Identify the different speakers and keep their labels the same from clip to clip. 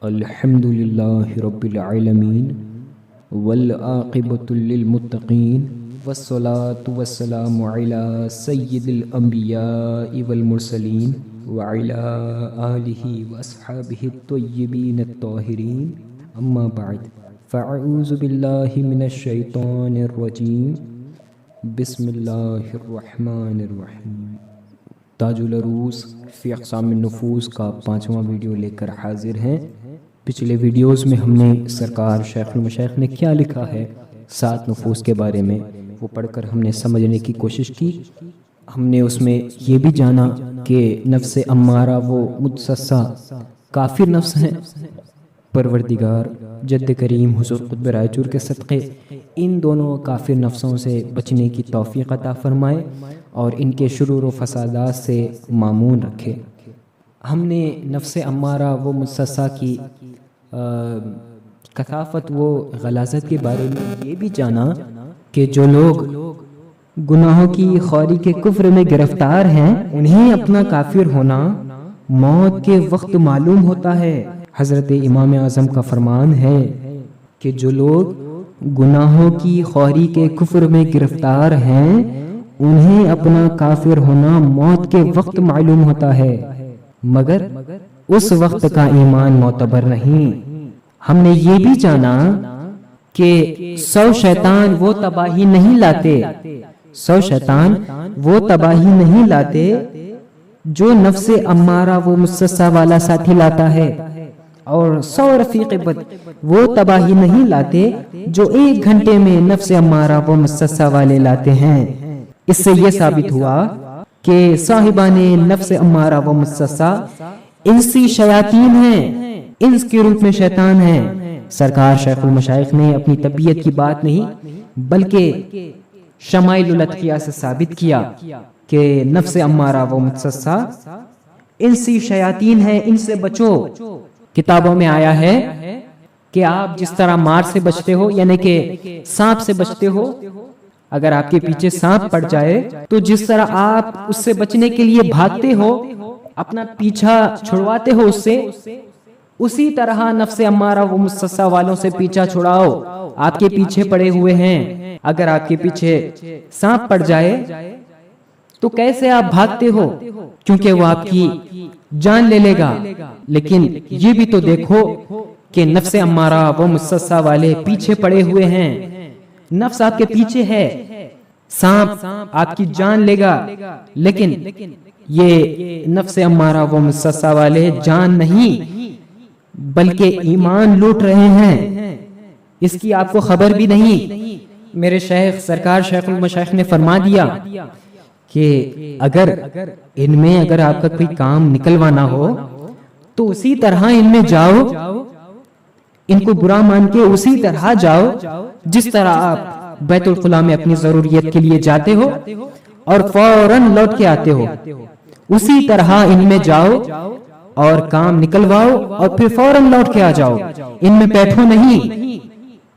Speaker 1: الحمد للہ رب العالمین والعاقبۃ للمتقین والصلاة والسلام علی سید الانبیاء والمرسلین وعلی آلہ واصحابہ الطیبین الطاہرین اما بعد فاعوذ باللہ من الشیطان الرجیم بسم اللہ الرحمن الرحیم۔ تاج العروس فی اقسام النفوس کا 5واں ویڈیو لے کر حاضر ہیں۔ پچھلے ویڈیوز میں ہم نے سرکار شیخ المشائخ نے کیا لکھا ہے 7 نفوس کے بارے میں وہ پڑھ کر ہم نے سمجھنے کی کوشش کی۔ ہم نے اس میں یہ بھی جانا کہ نفس امارہ وہ متسسہ کافر نفس ہیں۔ پروردگار جد کریم حضور قطب رائے چور کے صدقے ان دونوں کافر نفسوں سے بچنے کی توفیق عطا فرمائے اور ان کے شرور و فسادات سے مامون رکھے۔ ہم نے نفس امارہ وہ متسسہ کی کثافت و غلاظت کے بارے میں یہ بھی جانا کہ جو لوگ گناہوں کی خوری کے کفر میں گرفتار ہیں انہیں اپنا کافر ہونا موت کے وقت معلوم ہوتا ہے۔ حضرت امام اعظم کا فرمان ہے کہ جو لوگ گناہوں کی خوری کے کفر میں گرفتار ہیں انہیں اپنا کافر ہونا موت کے وقت معلوم ہوتا ہے، مگر اس وقت کا ایمان معتبر نہیں۔ ہم نے یہ بھی جانا کہ 100 شیطان وہ تباہی نہیں لاتے، 100 شیطان وہ تباہی نہیں لاتے جو نفس امارہ وہ متسسہ والا ساتھی لاتا ہے، اور 100 رفیق بد وہ تباہی نہیں لاتے جو 1 گھنٹے میں نفس امارہ وہ متسسہ والے لاتے ہیں۔ اس سے یہ ثابت ہوا کہ صاحبان نفس امارہ و متسسہ انسی شیاطین ہیں، انس کے روپ میں شیطان ہیں۔ سرکار شیخ المشائخ نے اپنی طبیعت کی بات نہیں بلکہ شمائل الاتقیاء سے ثابت کیا کہ نفس امارہ و متسسہ انسی شیاطین ہیں، ان سے بچو۔ کتابوں میں آیا ہے کہ آپ جس طرح مار سے بچتے ہو یعنی کہ سانپ سے بچتے ہو، اگر آپ کے پیچھے سانپ پڑ جائے تو جس طرح آپ اس سے بچنے کے لیے بھاگتے ہو، اپنا پیچھا چھڑواتے ہو اس سے، اسی طرح نفس امارہ و متسسہ والوں سے پیچھا چھڑاؤ۔ آپ کے پیچھے پڑے ہوئے ہیں، اگر آپ کے پیچھے سانپ پڑ جائے تو کیسے آپ بھاگتے ہو؟ کیونکہ وہ آپ کی جان لے لے گا۔ لیکن یہ بھی تو دیکھو کہ نفس امارہ و متسسہ والے پیچھے پڑے ہوئے ہیں، نفس آپ کے پیچھے ہے، سانپ آپ کی جان لے گا، لیکن یہ نفس امارہ و متسسہ والے جان نہیں بلکہ ایمان لوٹ رہے ہیں، اس کی آپ کو خبر بھی نہیں۔ میرے شیخ سرکار شیخ المشائخ نے فرما دیا کہ اگر ان میں اگر آپ کا کوئی کام نکلوانا ہو تو اسی طرح ان میں جاؤ، ان کو برا مان کے اسی طرح جاؤ جس طرح آپ بیت الخلا میں اپنی ضروریت کے لیے جاتے ہو اور فوراً لوٹ کے آتے ہو، اسی طرح ان میں جاؤ اور کام نکلواؤ اور پھر فوراً لوٹ کے آ جاؤ۔ ان میں بیٹھو نہیں،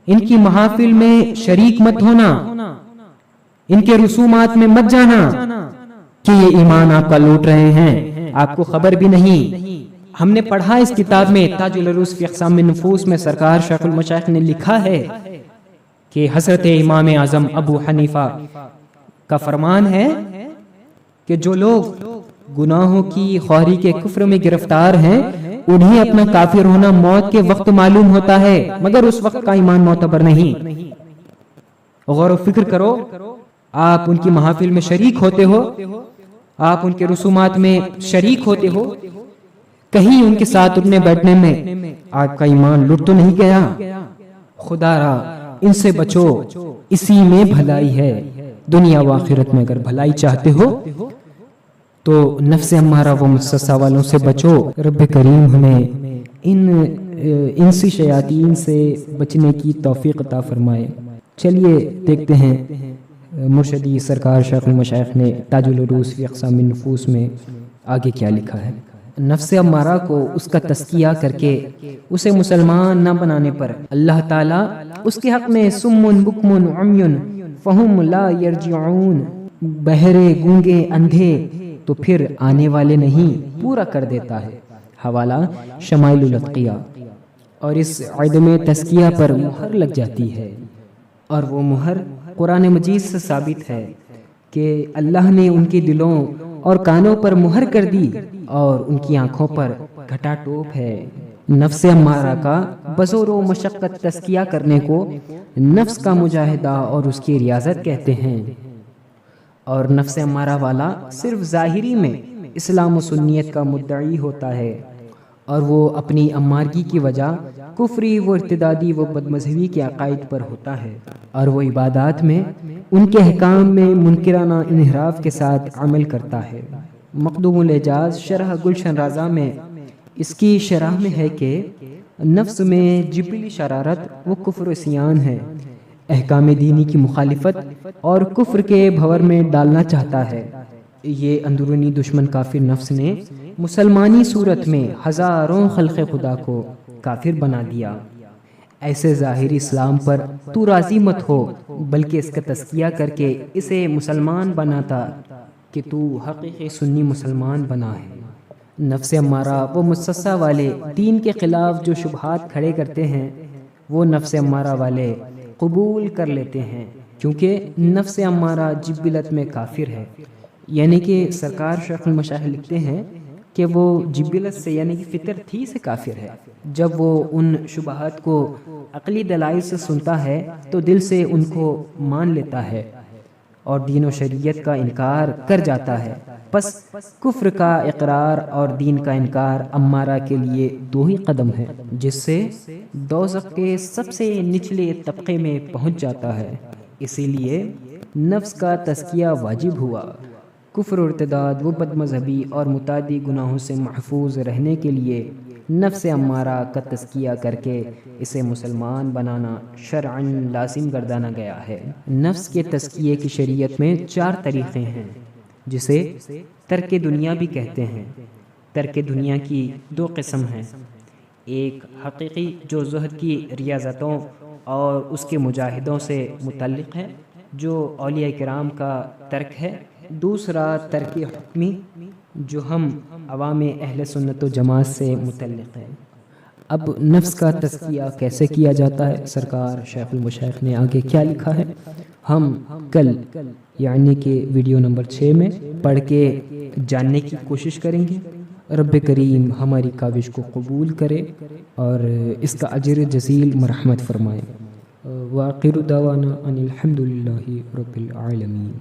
Speaker 1: ان کی محافل میں شریک مت ہونا، ان کے رسومات میں مت جانا کہ یہ ایمان آپ کا لوٹ رہے ہیں، آپ کو خبر بھی نہیں۔ ہم نے پڑھا اس کتاب میں تاج العروس فی اقسام النفوس میں سرکار شیخ المشائخ نے لکھا ہے کہ حضرت امام اعظم ابو حنیفہ کا فرمان ہے کہ جو لوگ گناہوں کی خوری کے کفر میں گرفتار ہیں انہیں اپنا کافر ہونا موت کے وقت معلوم ہوتا ہے، مگر اس وقت کا ایمان معتبر نہیں۔ غور و فکر کرو، آپ ان کی محافل میں شریک ہوتے ہو، آپ ان کے رسومات میں شریک ہوتے ہو، کہیں ان کے ساتھ اٹھنے بیٹھنے میں آپ کا ایمان لٹ تو نہیں گیا؟ خدا را ان سے بچو، اسی میں بھلائی ہے۔ دنیا و آخرت میں اگر بھلائی چاہتے ہو تو نفس امارہ و متسسہ والوں سے بچو۔ رب کریم ہمیں ان انسی شیاطین سے بچنے کی توفیق عطا فرمائے۔ چلیے دیکھتے ہیں مرشدی سرکار شیخ المشائخ نے تاج العروس فی اقسام النفوس میں آگے کیا لکھا ہے۔ نفس امارہ کو اس کا تزکیہ کر کے اسے مسلمان نہ بنانے پر اللہ تعالیٰ اس کے حق میں سمن بکمن عمیٌ فہم لا یرجعون، بہرے گونگے اندھے تو پھر آنے والے نہیں، پورا کر دیتا ہے۔ حوالہ شمائل الاتقیاء۔ اور اس عدم تزکیہ پر مہر لگ جاتی ہے، اور وہ مہر قرآن مجید سے ثابت ہے کہ اللہ نے ان کے دلوں اور کانوں پر مہر کر دی اور ان کی آنکھوں پر گھٹا ٹوپ ہے۔ نفس امارہ کا بزور و مشقت تزکیہ کرنے کو نفس کا مجاہدہ اور اس کی ریاضت کہتے ہیں، اور نفس امارہ والا صرف ظاہری میں اسلام و سنیت کا مدعی ہوتا ہے، اور وہ اپنی امارگی کی وجہ کفری و ارتدادی و بد مذہبی کے عقائد پر ہوتا ہے، اور وہ عبادات میں ان کے احکام میں منکرانہ انحراف کے ساتھ عمل کرتا ہے۔ مقدوم الاعجاز شرح گلشن رازہ میں اس کی شرح میں ہے کہ نفس میں جبلی شرارت و کفر و عصیان ہے، احکام دینی کی مخالفت اور کفر کے بھور میں ڈالنا چاہتا ہے۔ یہ اندرونی دشمن کافر نفس نے مسلمانی صورت میں ہزاروں خلق خدا کو کافر بنا دیا۔ ایسے ظاہری اسلام پر تو راضی مت ہو، بلکہ اس کا تزکیہ کر کے اسے مسلمان بناتا کہ تو حقیقی سنی مسلمان بنا ہے۔ نفس امارہ و مسسہ والے دین کے خلاف جو شبہات کھڑے کرتے ہیں، وہ نفس امارہ والے قبول کر لیتے ہیں، کیونکہ نفس امارہ جبلت میں کافر ہے۔ یعنی کہ سرکار شیخ المشائخ لکھتے ہیں کہ وہ جبلت سے یعنی کہ فطرت ہی سے کافر ہے۔ جب وہ ان شبہات کو عقلی دلائل سے سنتا ہے تو دل سے ان کو مان لیتا ہے اور دین و شریعت کا انکار کر جاتا ہے۔ پس کفر کا اقرار اور دین کا انکار امارہ کے لیے دو ہی قدم ہے، جس سے دوزخ کے سب سے نچلے طبقے میں پہنچ جاتا ہے۔ اسی لیے نفس کا تزکیہ واجب ہوا۔ کفر و ارتداد و بد مذہبی اور متعدی گناہوں سے محفوظ رہنے کے لیے نفس امارہ کا تزکیہ کر کے اسے مسلمان بنانا شرعاً لازم گردانا گیا ہے۔ نفس کے تزکیے کی شریعت میں 4 طریقے ہیں، جسے ترک دنیا بھی کہتے ہیں۔ ترک دنیا کی 2 قسم ہیں، ایک حقیقی جو زہد کی ریاضتوں اور اس کے مجاہدوں سے متعلق ہے، جو اولیاء کرام کا ترک ہے۔ دوسرا ترک حکمی، جو ہم عوام اہل سنت و جماعت سے متعلق ہے۔ اب نفس کا تزکیہ کیسے کیا جاتا ہے، سرکار شیخ المشائخ نے آگے کیا لکھا ہے، ہم کل یعنی کہ ویڈیو نمبر 6 میں پڑھ کے جاننے کی کوشش کریں گے۔ رب کریم ہماری کاوش کو قبول کرے اور اس کا اجر جزیل مرحمت فرمائے۔ وآخر دعوانا ان الحمد للہ رب العالمین۔